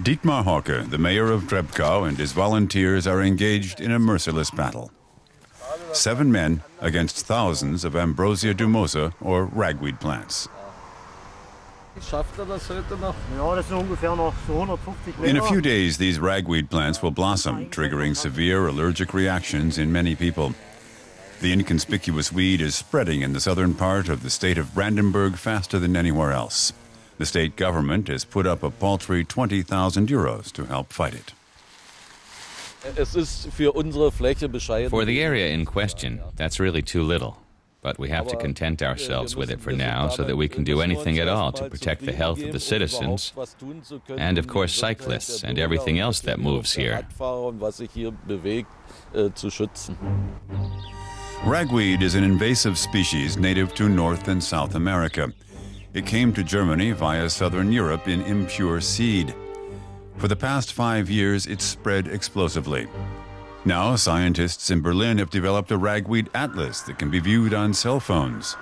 Dietmar Hauke, the mayor of Trebkau, and his volunteers are engaged in a merciless battle. 7 men against thousands of Ambrosia dumosa, or ragweed plants. In a few days, these ragweed plants will blossom, triggering severe allergic reactions in many people. The inconspicuous weed is spreading in the southern part of the state of Brandenburg faster than anywhere else. The state government has put up a paltry 20,000 euros to help fight it. For the area in question, that's really too little. But we have to content ourselves with it for now so that we can do anything at all to protect the health of the citizens and, of course, cyclists and everything else that moves here. Ragweed is an invasive species native to North and South America. It came to Germany via southern Europe in impure seed. For the past 5 years, it's spread explosively. Now, scientists in Berlin have developed a ragweed atlas that can be viewed on cell phones.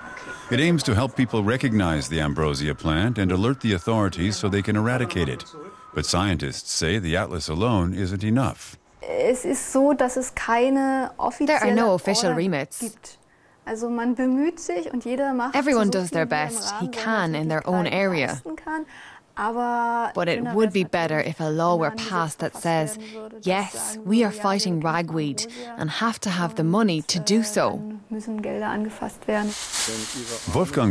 It aims to help people recognize the ambrosia plant and alert the authorities so they can eradicate it. But scientists say the atlas alone isn't enough. There are no official remits. Everyone does their best he can in their own area. But it would be better if a law were passed that says, yes, we are fighting ragweed and have to have the money to do so. Wolfgang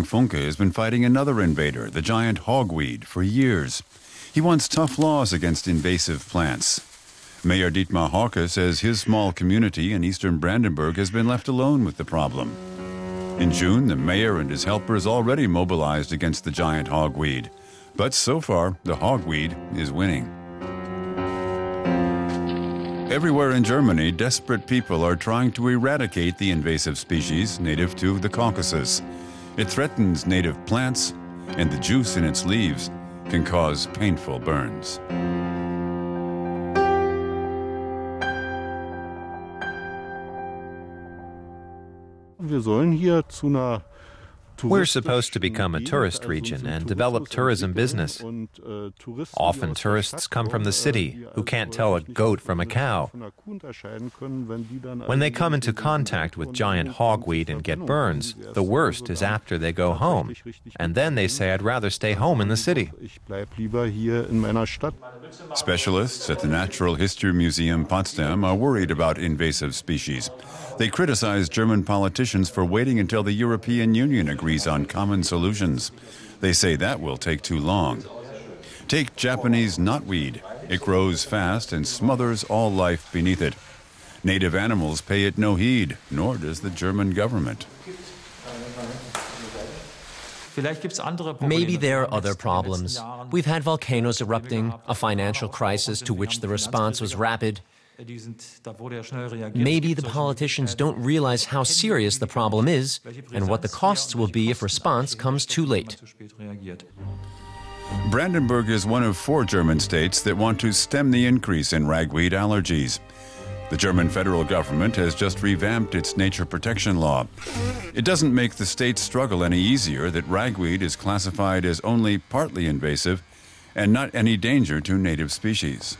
Funke has been fighting another invader, the giant hogweed, for years. He wants tough laws against invasive plants. Mayor Dietmar Hauke says his small community in eastern Brandenburg has been left alone with the problem. In June, the mayor and his helpers already mobilized against the giant hogweed. But so far, the hogweed is winning. Everywhere in Germany, desperate people are trying to eradicate the invasive species native to the Caucasus. It threatens native plants, and the juice in its leaves can cause painful burns. We're supposed to become a tourist region and develop tourism business. Often tourists come from the city who can't tell a goat from a cow. When they come into contact with giant hogweed and get burns, the worst is after they go home. And then they say, I'd rather stay home in the city. Specialists at the Natural History Museum Potsdam are worried about invasive species. They criticize German politicians for waiting until the European Union agrees on common solutions. They say that will take too long. Take Japanese knotweed. It grows fast and smothers all life beneath it. Native animals pay it no heed, nor does the German government. Maybe there are other problems. We've had volcanoes erupting, a financial crisis to which the response was rapid. Maybe the politicians don't realize how serious the problem is and what the costs will be if response comes too late. Brandenburg is one of 4 German states that want to stem the increase in ragweed allergies. The German federal government has just revamped its nature protection law. It doesn't make the state's struggle any easier that ragweed is classified as only partly invasive and not any danger to native species.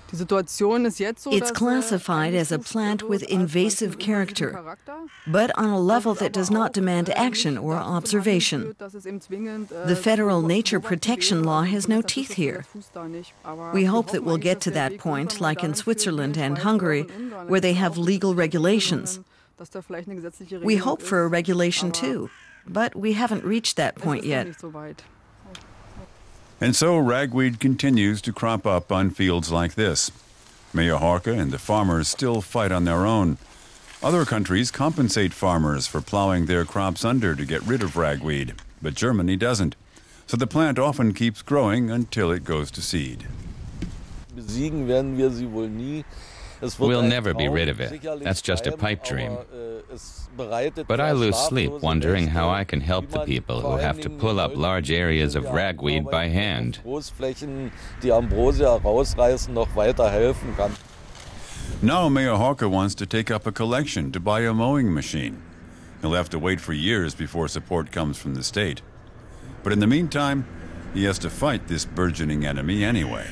It's classified as a plant with invasive character, but on a level that does not demand action or observation. The federal nature protection law has no teeth here. We hope that we'll get to that point, like in Switzerland and Hungary, where they have legal regulations. We hope for a regulation too, but we haven't reached that point yet. And so ragweed continues to crop up on fields like this. Mayor Hauke and the farmers still fight on their own. Other countries compensate farmers for plowing their crops under to get rid of ragweed, but Germany doesn't. So the plant often keeps growing until it goes to seed. We'll never be rid of it. That's just a pipe dream. But I lose sleep wondering how I can help the people who have to pull up large areas of ragweed by hand. Now Mayor Hauke wants to take up a collection to buy a mowing machine. He'll have to wait for years before support comes from the state. But in the meantime, He has to fight this burgeoning enemy anyway.